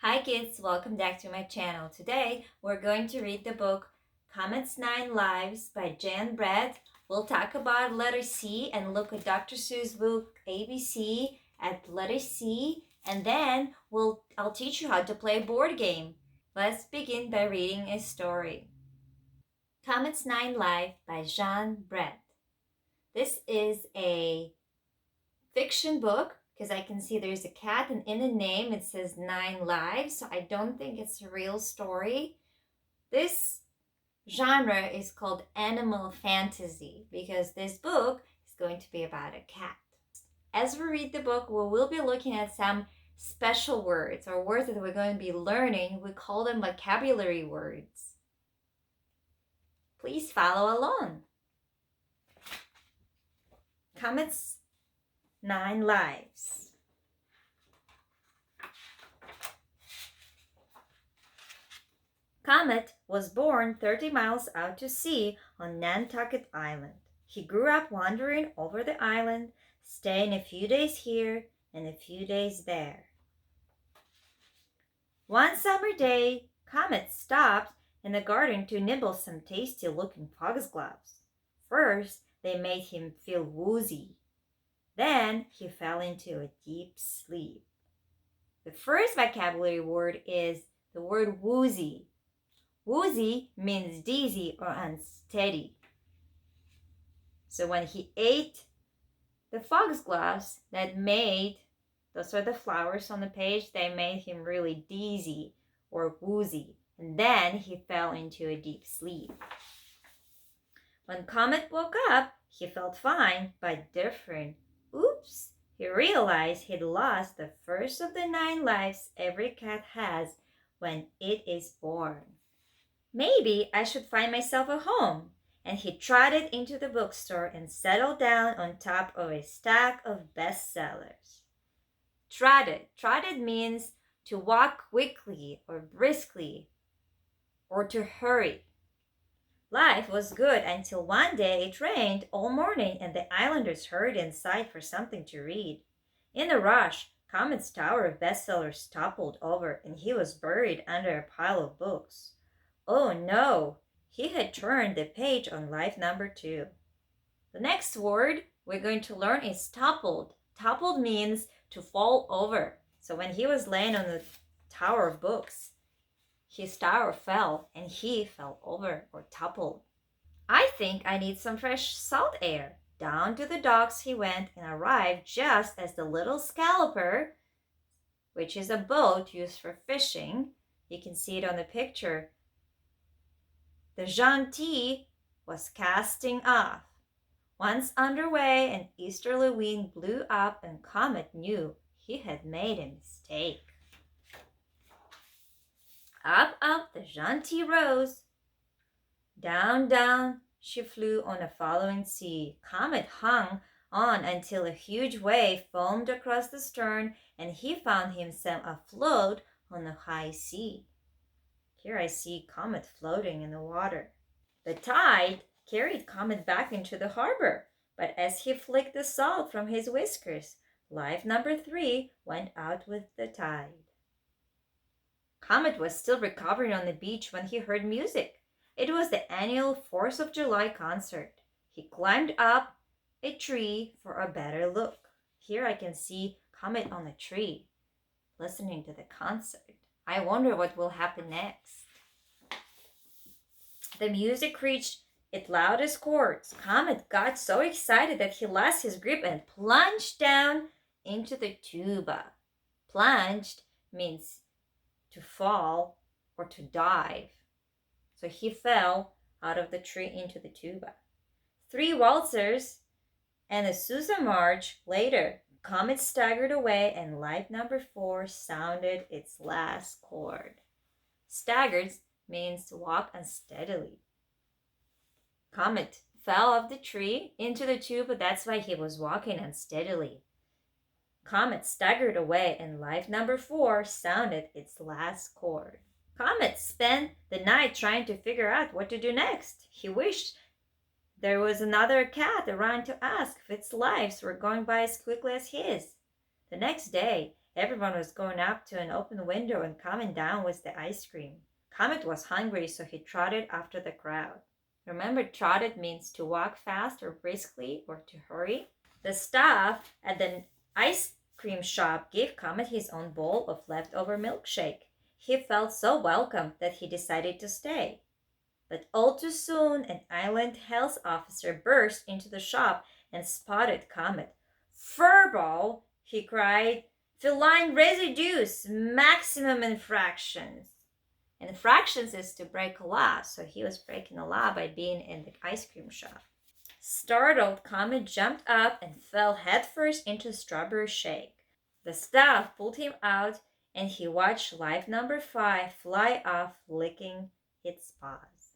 Hi kids, welcome back to my channel. Today we're going to read the book Comet's 9 Lives by Jan Brett. We'll talk about letter C and look at Dr. Seuss' book ABC at letter C, and then I'll teach you how to play a board game. Let's begin by reading a story. Comet's 9 Lives by Jan Brett. This is a fiction book because I can see there's a cat, and in the name it says 9 lives, so I don't think it's a real story. This genre is called animal fantasy because this book is going to be about a cat. As we read the book, we will be looking at some special words or words that we're going to be learning. We call them vocabulary words. Please follow along. Comet's 9 lives. Comet was born 30 miles out to sea on Nantucket Island. He grew up wandering over the island, staying a few days here and a few days there. One summer day, Comet stopped in the garden to nibble some tasty-looking foxgloves. First, they made him feel woozy. Then he fell into a deep sleep. The first vocabulary word is the word woozy. Woozy means dizzy or unsteady. So when he ate the foxgloves those are the flowers on the page, they made him really dizzy or woozy. And then he fell into a deep sleep. When Comet woke up, he felt fine, but different. Oops! He realized he'd lost the first of the 9 lives every cat has when it is born. Maybe I should find myself a home. And he trotted into the bookstore and settled down on top of a stack of bestsellers. Trotted means to walk quickly or briskly or to hurry. Life was good until one day it rained all morning and the islanders hurried inside for something to read. In a rush, Comet's tower of bestsellers toppled over and he was buried under a pile of books. Oh no! He had turned the page on life number 2. The next word we're going to learn is toppled. Toppled means to fall over. So when he was laying on the tower of books, his tower fell and he fell over or toppled. I think I need some fresh salt air. Down to the docks he went and arrived just as the little scalloper, which is a boat used for fishing, you can see it on the picture, the Gentil was casting off. Once underway, an easterly wind blew up and Comet knew he had made a mistake. Up, up the Gentil rose. Down, down she flew on a following sea. Comet hung on until a huge wave foamed across the stern and he found himself afloat on the high sea. Here I see Comet floating in the water. The tide carried Comet back into the harbor, but as he flicked the salt from his whiskers, life number 3 went out with the tide. Comet was still recovering on the beach when he heard music. It was the annual 4th of July concert. He climbed up a tree for a better look. Here I can see Comet on a tree, listening to the concert. I wonder what will happen next. The music reached its loudest chords. Comet got so excited that he lost his grip and plunged down into the tuba. Plunged means to fall or to dive. So he fell out of the tree into the tuba. 3 waltzers and a Sousa march later, Comet staggered away and life number 4 sounded its last chord. Staggered means to walk unsteadily. Comet fell off the tree into the tuba, that's why he was walking unsteadily. Comet staggered away and life number 4 sounded its last chord. Comet spent the night trying to figure out what to do next. He wished there was another cat around to ask if its lives were going by as quickly as his. The next day, Everyone was going up to an open window and coming down with the ice cream. Comet was hungry, so he trotted after the crowd. Remember, trotted means to walk fast or briskly or to hurry. The staff at the ice cream shop gave Comet his own bowl of leftover milkshake. He felt so welcome that he decided to stay. But all too soon, an island health officer burst into the shop and spotted Comet. "Furball!" he cried. "Feline residues! Maximum infractions!" Infractions is to break a law, so he was breaking a law by being in the ice cream shop. Startled, Comet jumped up and fell headfirst into strawberry shake. The staff pulled him out, and he watched life number 5 fly off, licking its paws.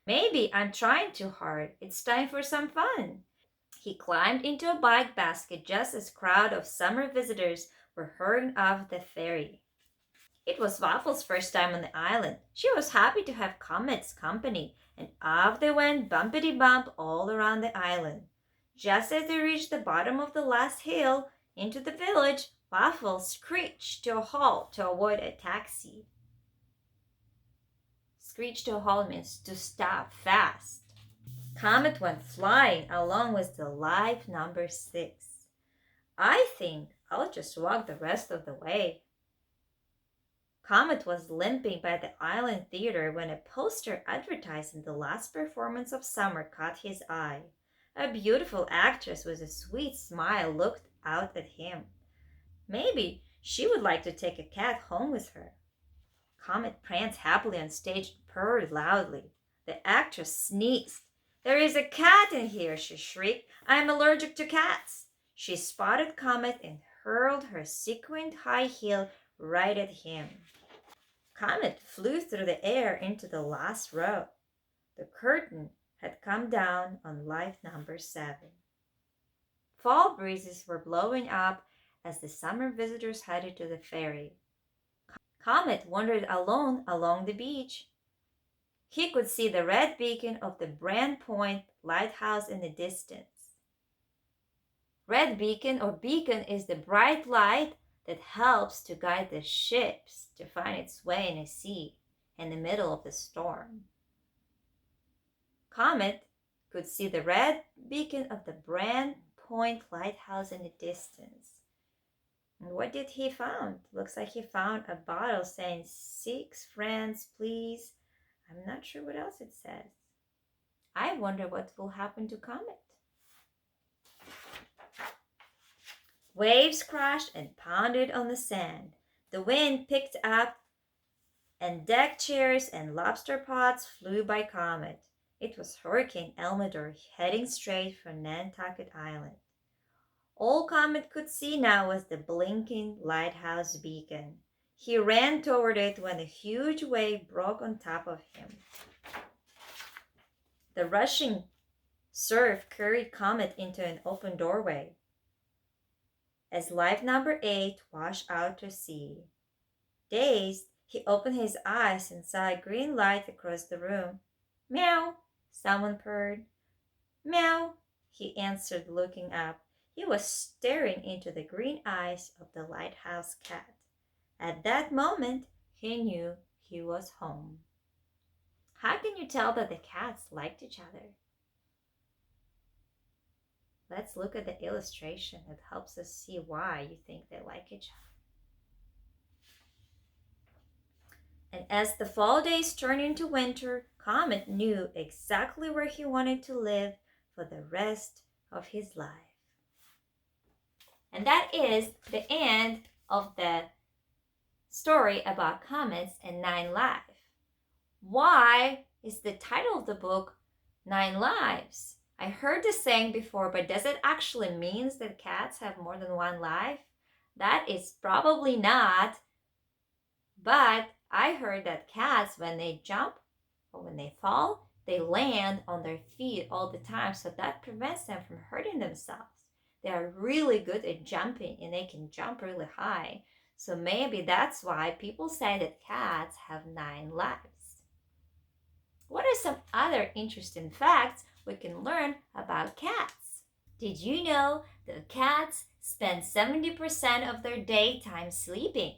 "Maybe I'm trying too hard. It's time for some fun." He climbed into a bike basket just as a crowd of summer visitors were hurrying off the ferry. It was Waffle's first time on the island. She was happy to have Comet's company, and off they went bumpity bump all around the island. Just as they reached the bottom of the last hill into the village, Waffle screeched to a halt to avoid a taxi. Screech to a halt means to stop fast. Comet went flying along with the life number 6. "I think I'll just walk the rest of the way." Comet was limping by the island theater when a poster advertising the last performance of summer caught his eye. A beautiful actress with a sweet smile looked out at him. Maybe she would like to take a cat home with her. Comet pranced happily on stage and purred loudly. The actress sneezed. "There is a cat in here," she shrieked. "I'm allergic to cats." She spotted Comet and hurled her sequined high heel right at him. Comet flew through the air into the last row. The curtain had come down on life number 7. Fall breezes were blowing up as the summer visitors headed to the ferry. Comet wandered alone along the beach. He could see the red beacon of the Brand Point lighthouse in the distance. Red beacon or beacon is the bright light that helps to guide the ships to find its way in a sea in the middle of the storm. Comet could see the red beacon of the Brand Point lighthouse in the distance. And what did he find? Looks like he found a bottle saying 6 friends, please. I'm not sure what else it says. I wonder what will happen to Comet. Waves crashed and pounded on the sand. The wind picked up, and deck chairs and lobster pots flew by Comet. It was Hurricane Elmador heading straight for Nantucket Island. All Comet could see now was the blinking lighthouse beacon. He ran toward it when a huge wave broke on top of him. The rushing surf carried Comet into an open doorway. As life number 8 washed out to sea. Dazed, he opened his eyes and saw a green light across the room. "Meow," someone purred. "Meow," he answered, looking up. He was staring into the green eyes of the lighthouse cat. At that moment, he knew he was home. How can you tell that the cats liked each other? Let's look at the illustration. It helps us see why you think they like each other. And as the fall days turned into winter, Comet knew exactly where he wanted to live for the rest of his life. And that is the end of the story about comets and 9 lives. Why is the title of the book 9 Lives? I heard this saying before, but does it actually mean that cats have more than 1 life? That is probably not. But I heard that cats, when they jump or when they fall, they land on their feet all the time, so that prevents them from hurting themselves. They are really good at jumping, and they can jump really high. So maybe that's why people say that cats have 9 lives. What are some other interesting facts we can learn about cats? Did you know that cats spend 70% of their daytime sleeping?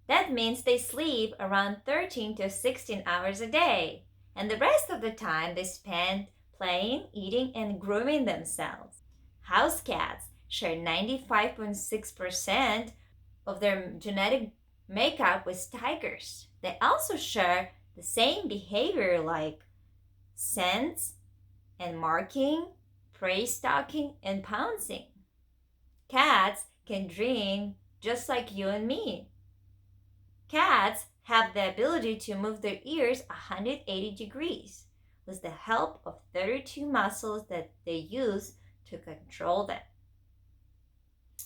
That means they sleep around 13 to 16 hours a day, and the rest of the time they spend playing, eating, and grooming themselves. House cats share 95.6% of their genetic makeup with tigers. They also share the same behavior like scents and marking, prey stalking, and pouncing. Cats can dream just like you and me. Cats have the ability to move their ears 180 degrees with the help of 32 muscles that they use to control them.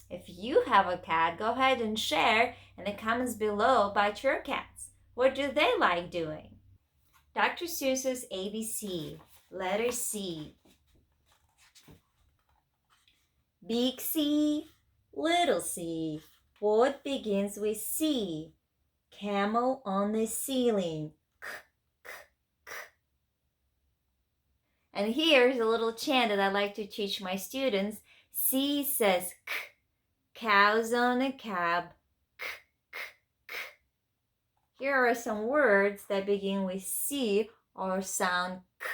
If you have a cat, go ahead and share in the comments below about your cats. What do they like doing? Dr. Seuss's ABC, letter C. Big C, little c. What begins with C? Camel on the ceiling. K, k, k. And here's a little chant that I like to teach my students. C says k. Cows on a cab. K, k, k. Here are some words that begin with C or sound k,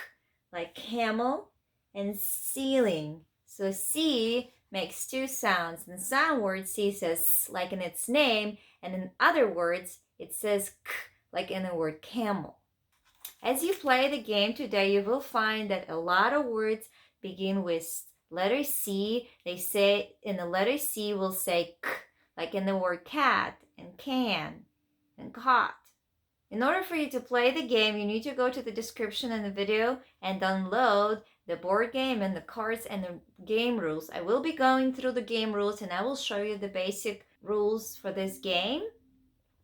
like camel and ceiling. So C makes two sounds. In some words, C says like in its name, and in other words, it says k, like in the word camel. As you play the game today, you will find that a lot of words begin with letter C. They say in the letter C will say k, like in the word cat and can and caught. In order for you to play the game, you need to go to the description in the video and download the board game and the cards and the game rules. I will be going through the game rules and I will show you the basic rules for this game.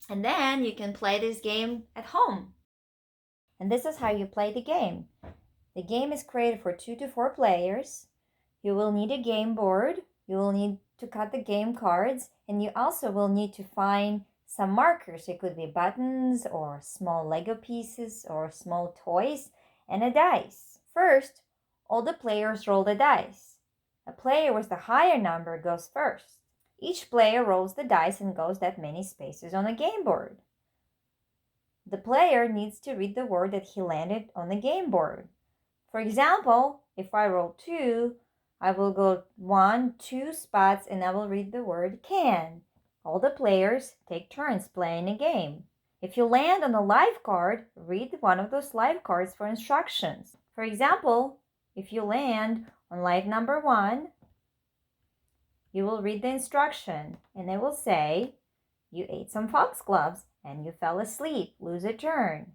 And then you can play this game at home. And this is how you play the game. The game is created for 2 to 4 players. You will need a game board. You will need to cut the game cards. And you also will need to find some markers. It could be buttons or small Lego pieces or small toys and a dice. First, all the players roll the dice. A player with the higher number goes first. Each player rolls the dice and goes that many spaces on the game board. The player needs to read the word that he landed on the game board. For example, if I roll 2, I will go 1, 2 spots and I will read the word can. All the players take turns playing a game. If you land on a live card, read one of those live cards for instructions. For example, if you land on live number 1, you will read the instruction and it will say, you ate some foxgloves and you fell asleep, lose a turn.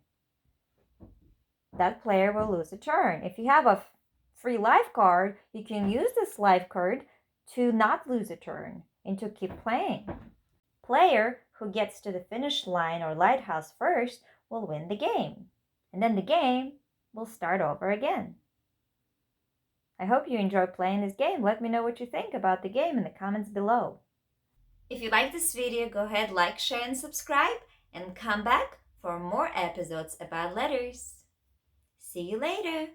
That player will lose a turn. If you have a free life card, you can use this life card to not lose a turn and to keep playing. Player who gets to the finish line or lighthouse first will win the game. And then the game will start over again. I hope you enjoy playing this game. Let me know what you think about the game in the comments below. If you like this video, go ahead, like, share, and subscribe, and come back for more episodes about letters. See you later!